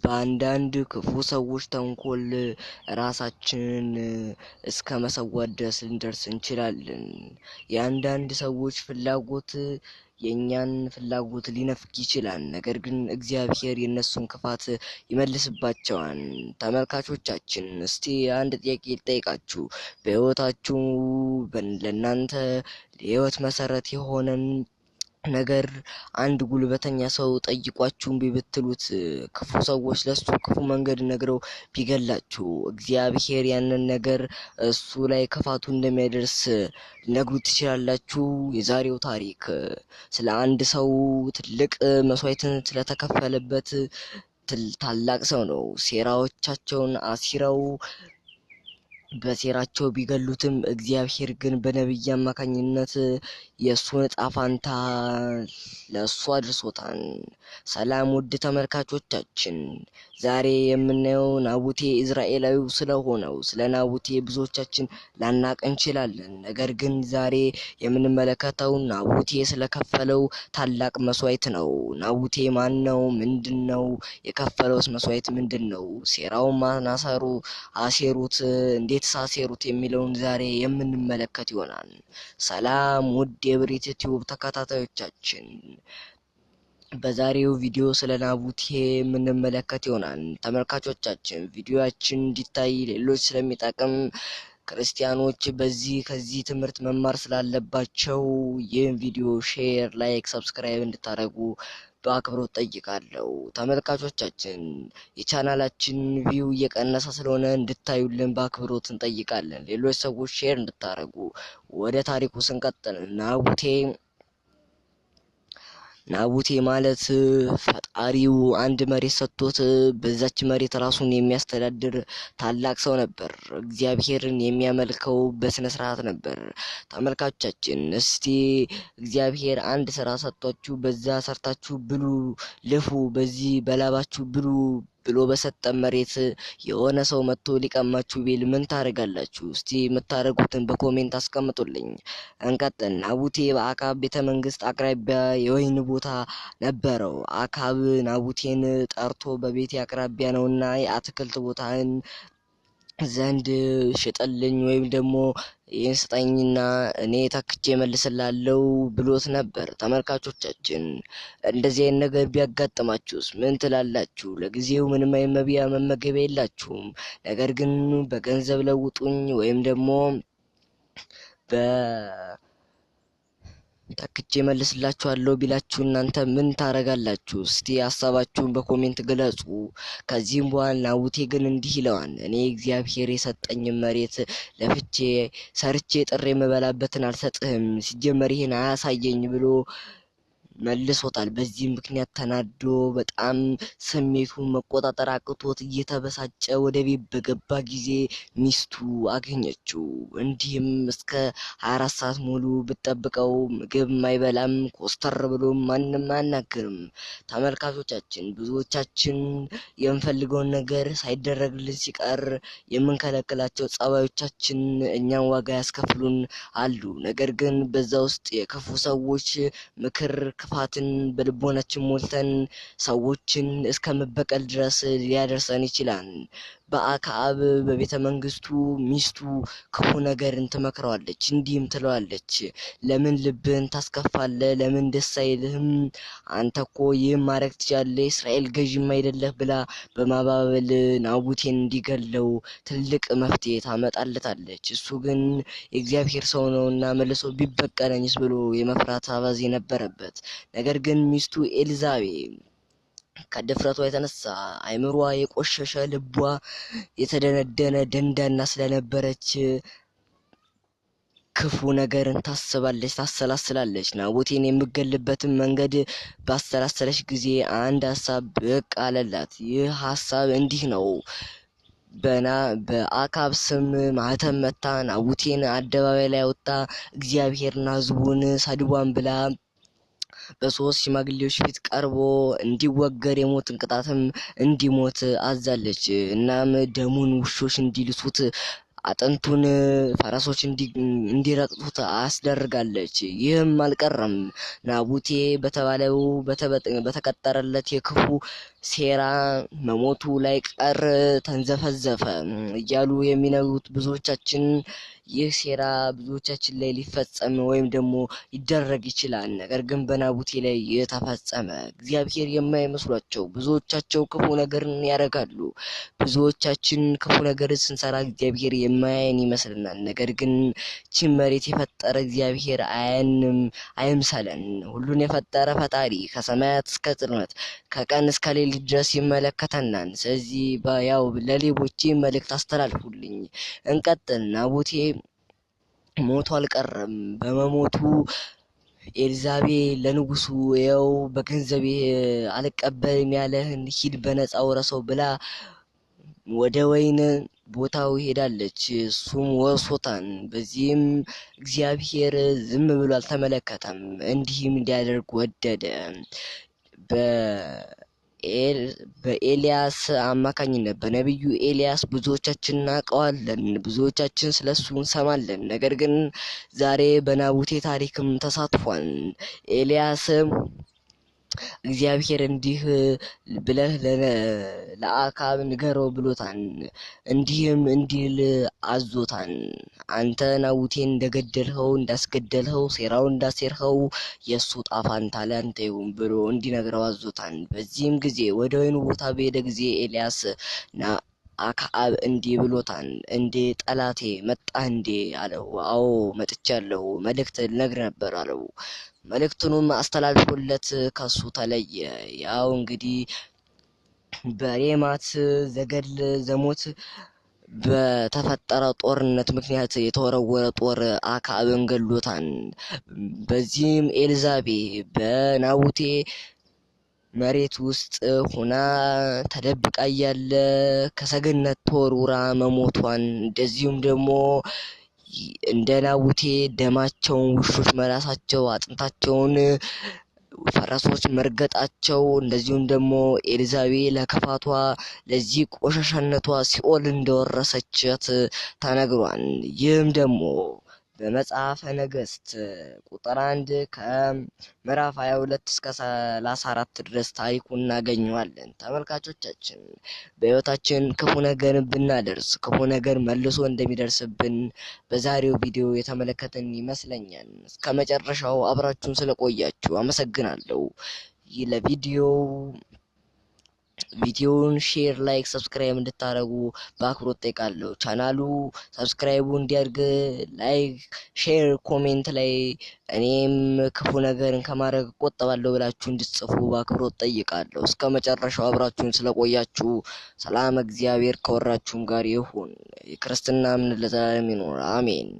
በአንዳንድ ክፉ ሰዎች ተንኮል ራሳችንን እስከ መሰወር ድረስ ልንደርስ እንችላለን። የአንዳንድ ሰዎች ፍላጎት የኛን ፍላጎት ሊነፍግ ይችላል። ነገር ግን እግዚአብሔር የነሱን ክፋት ይመልስባቸዋል። ተመልካቾቻችን እስቲ አንድ ጥያቄ ልጠይቃችሁ። በህይወታችሁ ለእናንተ የህይወት መሰረት የሆነን ነገር አንድ ጉልበተኛ ሰው ጠይቋችሁ ቢብትሉት ክፉ ሰዎች ለሱ ክፉ መንገድ ነግረው ቢገላችሁ እግዚአብሔር ያንን ነገር እሱ ላይ ክፋቱ እንደሚያደርስ ነግሩት ትችላላችሁ? የዛሬው ታሪክ ስለ አንድ ሰው ትልቅ መስዋዕትን ስለተከፈለበት ታላቅ ሰው ነው። ሴራዎቻቸውን አሲረው በሴራቸው ቢገሉትም እግዚአብሔር ግን በነብይ አማካኝነት የሱን ዕጣ ፈንታ ለሱ አድርሶታል። ሰላም ውድ ተመልካቾቻችን፣ ዛሬ የምናየው ናቡቴ እስራኤላዊው ስለሆነው ስለ ናቡቴ ብዙዎቻችን ላናቅ እንችላለን። ነገር ግን ዛሬ የምንመለከተው ናቡቴ ስለከፈለው ታላቅ መስዋዕት ነው። ናቡቴ ማን ነው? ምንድነው? የከፈለውስ መስዋዕት ምንድነው? ሴራው ማናሰሩ አሴሩት እንዴት ሳሴሩት የሚለውን ዛሬ የምንመለከት ይሆናል። ሰላም ውድ የብሪት ቲዩብ ተከታታዮቻችን፣ በዛሬው ቪዲዮ ስለ ናቡቴ የምንመለከት ይሆናል። ተመልካቾቻችን ቪዲዮአችን እንዲታይ ሌሎች ስለሚጠቅም ክርስቲያኖች ከዚህ ትምህርት መማር ስላለባቸው ይህን ቪዲዮ ሼር፣ ላይክ፣ ሰብስክራይብ እንድታደርጉ በአክብሮት ጠይቃለሁ። ተመልካቾቻችን የቻናላችን ቪው እየቀነሰ ስለሆነ እንድታዩልን በአክብሮት እንጠይቃለን። ሌሎች ሰዎች ሼር እንድታደርጉ። ወደ ታሪኩ ስንቀጥል ናቡቴ ማለት ፈጣሪው አንድ መሬት ሰጥቶት በዛች መሬት ራሱን የሚያስተዳድር ታላቅ ሰው ነበር። እግዚአብሔርን የሚያመልከው በስነ ስርዓት ነበር። ተመልካቾቻችን እስቲ እግዚአብሔር አንድ ስራ ሰጥቷችሁ በዛ ሰርታችሁ ብሉ፣ ልፉ፣ በዚህ በላባችሁ ብሉ ብሎ በሰጠ መሬት የሆነ ሰው መጥቶ ሊቀማችሁ ቢል ምን ታደርጋላችሁ? እስቲ የምታደርጉትን በኮሜንት አስቀምጡልኝ። እንቀጥል። ናቡቴ በአካብ ቤተ መንግስት አቅራቢያ የወይን ቦታ ነበረው። አካብ ናቡቴን ጠርቶ በቤቴ አቅራቢያ ነውና የአትክልት ቦታን ዘንድ ሽጥልኝ ወይም ደግሞ ይህን ስጠኝና እኔ ተክቼ መልስላለሁ ብሎት ነበር። ተመልካቾቻችን እንደዚህ አይነት ነገር ቢያጋጥማችሁስ ምን ትላላችሁ? ለጊዜው ምንም መመገቢያ የላችሁም፣ ነገር ግን በገንዘብ ለውጡኝ ወይም ደግሞ ተክቼ መልስላችኋለሁ ቢላችሁ እናንተ ምን ታረጋላችሁ? እስቲ ሐሳባችሁን በኮሜንት ግለጹ። ከዚህም በኋላ ናቡቴ ግን እንዲህ ይለዋል፣ እኔ እግዚአብሔር የሰጠኝ መሬት ለፍቼ ሰርቼ ጥሬ የምበላበትን አልሰጥህም፣ ሲጀመር ይሄን አያሳየኝ ብሎ መልሶታል። በዚህ ምክንያት ተናዶ በጣም ስሜቱን መቆጣጠር አቅቶት እየተበሳጨ ወደ ቤት በገባ ጊዜ ሚስቱ አገኘችው። እንዲህም እስከ 24 ሰዓት ሙሉ ብትጠብቀው ምግብ ማይበላም፣ ኮስተር ብሎ ማንም አያናግርም። ተመልካቾቻችን ብዙዎቻችን የምንፈልገውን ነገር ሳይደረግልን ሲቀር የምንከለክላቸው ጸባዮቻችን እኛን ዋጋ ያስከፍሉን አሉ። ነገር ግን በዛ ውስጥ የክፉ ሰዎች ምክር ክፋትን በልቦናችን ሞልተን ሰዎችን እስከ መበቀል ድረስ ሊያደርሰን ይችላል። በአክዓብ በቤተ መንግስቱ ሚስቱ ክፉ ነገርን ትመክረዋለች። እንዲህም ትለዋለች፣ ለምን ልብን ታስከፋለህ? ለምን ደስ አይልህም? አንተ እኮ ይህን ማድረግ ትችላለህ፣ እስራኤል ገዥም አይደለህ ብላ በማባበል ናቡቴን እንዲገለው ትልቅ መፍትሄ ታመጣለታለች። እሱ ግን የእግዚአብሔር ሰው ነውና መልሶ ቢበቀለኝስ ብሎ የመፍራት አባዜ ነበረበት። ነገር ግን ሚስቱ ኤልዛቤል ከድፍረቷ የተነሳ አይምሯ የቆሸሸ ልቧ የተደነደነ ደንዳና ስለነበረች ክፉ ነገርን ታስባለች፣ ታሰላስላለች። ናቡቴን የምገልበትን መንገድ ባሰላሰለች ጊዜ አንድ ሀሳብ ብቅ አለላት። ይህ ሀሳብ እንዲህ ነው። በአክዓብ ስም ማህተም መታ ናቡቴን አደባባይ ላይ ወጣ እግዚአብሔርና ሕዝቡን ሰድቧን ብላ በሶስት ሽማግሌዎች ፊት ቀርቦ እንዲወገር የሞትን ቅጣትም እንዲሞት አዛለች። እናም ደሙን ውሾች እንዲልሱት አጥንቱን ፈረሶች እንዲረግጡት አስደርጋለች። ይህም አልቀረም። ናቡቴ በተባለው በተቀጠረለት የክፉ ሴራ መሞቱ ላይ ቀር ተንዘፈዘፈ እያሉ የሚነግሩት ብዙዎቻችን ይህ ሴራ ብዙዎቻችን ላይ ሊፈጸም ወይም ደግሞ ሊደረግ ይችላል። ነገር ግን በናቡቴ ላይ የተፈጸመ እግዚአብሔር የማይመስሏቸው ብዙዎቻቸው ክፉ ነገርን ያደርጋሉ። ብዙዎቻችን ክፉ ነገር ስንሰራ እግዚአብሔር የማያየን ይመስልናል። ነገር ግን ይህችን መሬት የፈጠረ እግዚአብሔር አያየንም አይምሰለን። ሁሉን የፈጠረ ፈጣሪ ከሰማያት እስከ ጽልመት ከቀን እስከ ሌሊት ድረስ ይመለከተናል። ስለዚህ ያው ለሌቦቼ መልእክት አስተላልፉልኝ። እንቀጥል። ናቡቴ ሞቱ አልቀረም። በመሞቱ ኤልዛቤል ለንጉሱ ያው በገንዘቤ አልቀበልም ያለህን ሂድ በነፃ ወረሰው ብላ ወደ ወይን ቦታው ሄዳለች። እሱም ወርሶታን። በዚህም እግዚአብሔር ዝም ብሎ አልተመለከተም፣ እንዲህም እንዲያደርግ ወደደ። በኤልያስ አማካኝነት በነቢዩ ኤልያስ ብዙዎቻችን እናውቀዋለን፣ ብዙዎቻችን ስለሱ እንሰማለን። ነገር ግን ዛሬ በናቡቴ ታሪክም ተሳትፏል። ኤልያስ እግዚአብሔር እንዲህ ብለህ ለአካብ ንገረው ብሎታል። እንዲህም እንዲል አዞታል። አንተ ናቡቴን እንደገደልኸው እንዳስገደልኸው ሴራው እንዳሴርኸው የእሱ ጣፋንታ ለአንተ ይሁን ብሎ እንዲነግረው አዞታል። በዚህም ጊዜ ወደ ወይኑ ቦታ በሄደ ጊዜ ኤልያስ አክዓብ እንዲህ ብሎታል። እንዴ ጠላቴ መጣህ እንዴ አለው። አዎ መጥቻለሁ፣ መልእክት ልነግር ነበር አለው። መልእክቱንም አስተላልፎለት ከሱ ተለየ። ያው እንግዲህ በሬማት ዘገል ዘሞት በተፈጠረ ጦርነት ምክንያት የተወረወረ ጦር አክዓብን ገሎታል። በዚህም ኤልዛቤል በናቡቴ መሬት ውስጥ ሆና ተደብቃ እያለ ከሰገነት ተወርውራ መሞቷን፣ እንደዚሁም ደግሞ እንደ ናቡቴ ደማቸውን ውሾች መላሳቸው፣ አጥንታቸውን ፈረሶች መርገጣቸው፣ እንደዚሁም ደግሞ ኤልዛቤል ለክፋቷ ለዚህ ቆሻሻነቷ ሲኦል እንደወረሰቻት ተነግሯል። ይህም ደግሞ በመጽሐፈ ነገሥት ቁጥር 1 ከምዕራፍ 22 እስከ 34 ድረስ ታሪኩ እናገኘዋለን። ተመልካቾቻችን በሕይወታችን ክፉ ነገር ብናደርስ ክፉ ነገር መልሶ እንደሚደርስብን በዛሬው ቪዲዮ የተመለከትን ይመስለኛል። እስከ መጨረሻው አብራችሁን ስለቆያችሁ አመሰግናለሁ። ቪዲዮውን ሼር፣ ላይክ፣ ሰብስክራይብ እንድታደርጉ በአክብሮት ጠይቃለሁ። ቻናሉ ሰብስክራይቡ እንዲያድግ ላይክ፣ ሼር፣ ኮሜንት ላይ እኔም ክፉ ነገርን ከማድረግ እቆጠባለሁ ብላችሁ እንድትጽፉ በአክብሮት ጠይቃለሁ። እስከ መጨረሻው አብራችሁን ስለቆያችሁ ሰላም እግዚአብሔር ከወራችሁም ጋር ይሁን። የክርስትና እምነት ለዘላለም ይኑር። አሜን።